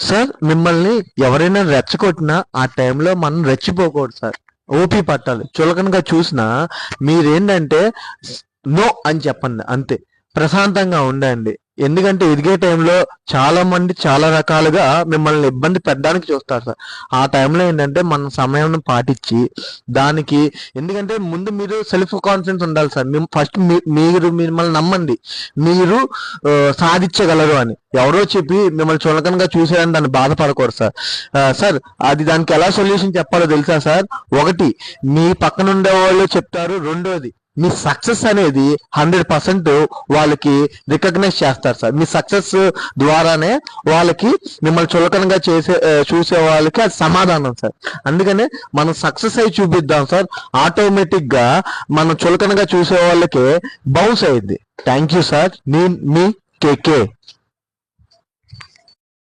Sir మిమ్మల్ని ఎవరైనా రెచ్చగొట్టినా ఆ టైంలో మనం రెచ్చిపోకూడదు సార్. ఓపి పట్టాలి. చులకనగా చూసినా మీరేంటంటే నో అని చెప్పండి అంతే. ప్రశాంతంగా ఉండండి. ఎందుకంటే ఎదిగే టైంలో చాలా మంది చాలా రకాలుగా మిమ్మల్ని ఇబ్బంది పెట్టడానికి చూస్తారు సార్. ఆ టైంలో ఏంటంటే మన సమయం పాటించి దానికి, ఎందుకంటే ముందు మీరు సెల్ఫ్ కాన్ఫిడెన్స్ ఉండాలి సార్. ఫస్ట్ మీరు మిమ్మల్ని నమ్మండి. మీరు సాధించగలరు అని. ఎవరో చెప్పి మిమ్మల్ని చులకనగా చూసేయని దాన్ని బాధపడకూడదు సార్. సార్ అది దానికి ఎలా సొల్యూషన్ చెప్పాలో తెలుసా సార్? ఒకటి, మీ పక్కన ఉండే వాళ్ళు చెప్తారు. రెండోది, మీ సక్సెస్ అనేది 100% వాళ్ళకి రికగ్నైజ్ చేస్తారు సార్. మీ సక్సెస్ ద్వారానే వాళ్ళకి మిమ్మల్ని చులకనగా చూసే వాళ్ళకి అది సమాధానం సార్. అందుకనే మనం సక్సెస్ అయి చూపిద్దాం సార్. ఆటోమేటిక్ గా మనం చులకనగా చూసే వాళ్ళకి బౌన్స్ అయ్యింది. Thank you sir. Me KK.